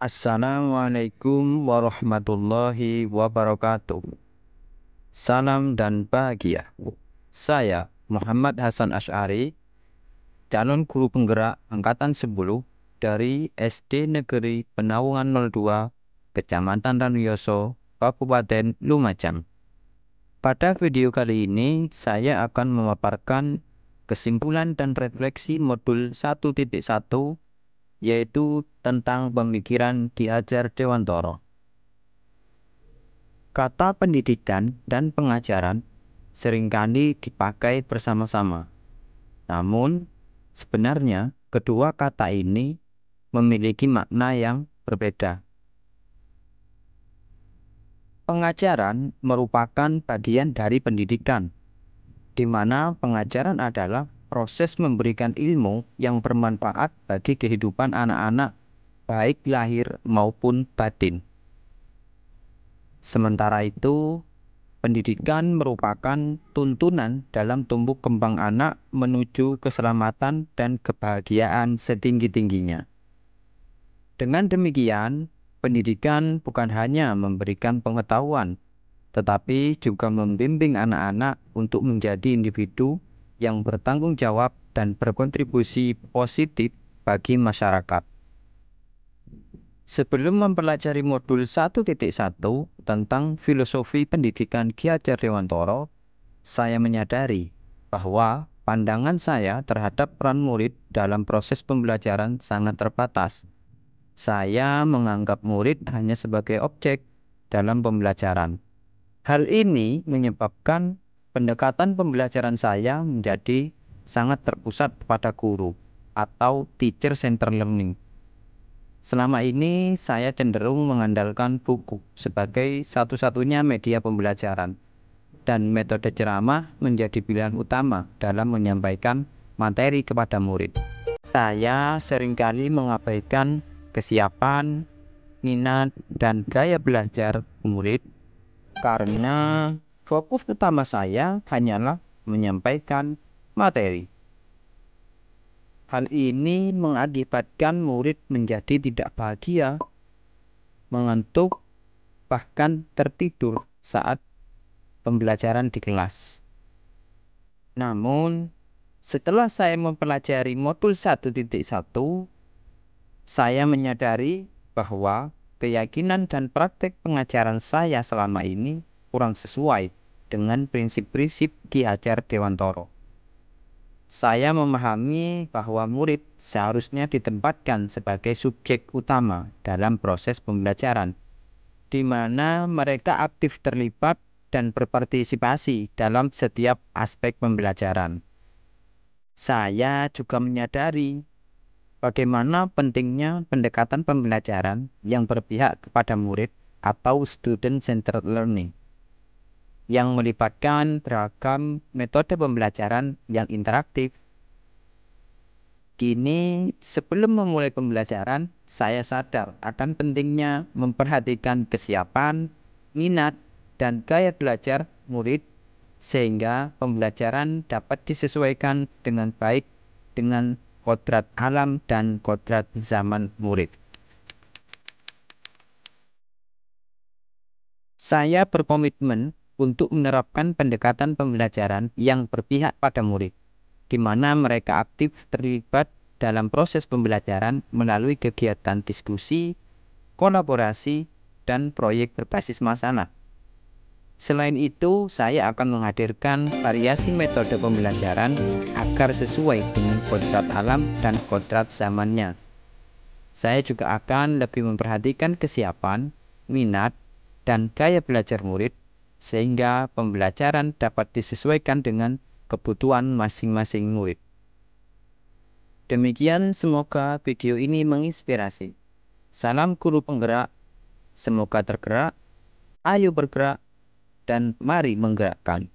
Assalamualaikum warahmatullahi wabarakatuh. Salam dan bahagia. Saya Muhammad Hasan Asy'ari, calon guru penggerak angkatan 10 dari SD Negeri Penaungan 02, Kecamatan Ranuyoso, Kabupaten Lumajang. Pada video kali ini saya akan memaparkan kesimpulan dan refleksi modul 1.1, yaitu tentang pemikiran Ki Hajar Dewantara. Kata pendidikan dan pengajaran seringkali dipakai bersama-sama. Namun, sebenarnya kedua kata ini memiliki makna yang berbeda. Pengajaran merupakan bagian dari pendidikan, di mana pengajaran adalah proses memberikan ilmu yang bermanfaat bagi kehidupan anak-anak, baik lahir maupun batin. Sementara itu, pendidikan merupakan tuntunan dalam tumbuh kembang anak menuju keselamatan dan kebahagiaan setinggi-tingginya. Dengan demikian, pendidikan bukan hanya memberikan pengetahuan, tetapi juga membimbing anak-anak untuk menjadi individu yang bertanggung jawab dan berkontribusi positif bagi masyarakat. Sebelum mempelajari modul 1.1 tentang filosofi pendidikan Ki Hajar Dewantara, saya menyadari bahwa pandangan saya terhadap peran murid dalam proses pembelajaran sangat terbatas. Saya menganggap murid hanya sebagai objek dalam pembelajaran. Hal ini menyebabkan pendekatan pembelajaran saya menjadi sangat terpusat pada guru atau teacher-centered learning. Selama ini saya cenderung mengandalkan buku sebagai satu-satunya media pembelajaran, dan metode ceramah menjadi pilihan utama dalam menyampaikan materi kepada murid. Saya seringkali mengabaikan kesiapan, minat, dan gaya belajar murid karena fokus utama saya hanyalah menyampaikan materi. Hal ini mengakibatkan murid menjadi tidak bahagia, mengantuk, bahkan tertidur saat pembelajaran di kelas. Namun, setelah saya mempelajari modul 1.1, saya menyadari bahwa keyakinan dan praktek pengajaran saya selama ini kurang sesuai dengan prinsip-prinsip Ki Hajar Dewantara. Saya memahami bahwa murid seharusnya ditempatkan sebagai subjek utama dalam proses pembelajaran, di mana mereka aktif terlibat dan berpartisipasi dalam setiap aspek pembelajaran. Saya juga menyadari bagaimana pentingnya pendekatan pembelajaran yang berpihak kepada murid atau student-centered learning, yang melibatkan beragam metode pembelajaran yang interaktif. Kini, sebelum memulai pembelajaran, saya sadar akan pentingnya memperhatikan kesiapan, minat, dan gaya belajar murid sehingga pembelajaran dapat disesuaikan dengan baik dengan kodrat alam dan kodrat zaman murid. Saya berkomitmen untuk menerapkan pendekatan pembelajaran yang berpihak pada murid, di mana mereka aktif terlibat dalam proses pembelajaran melalui kegiatan diskusi, kolaborasi, dan proyek berbasis masalah. Selain itu, saya akan menghadirkan variasi metode pembelajaran agar sesuai dengan kodrat alam dan kodrat zamannya. Saya juga akan lebih memperhatikan kesiapan, minat, dan gaya belajar murid, sehingga pembelajaran dapat disesuaikan dengan kebutuhan masing-masing murid. Demikian, semoga video ini menginspirasi. Salam guru penggerak, semoga tergerak, ayo bergerak, dan mari menggerakkan.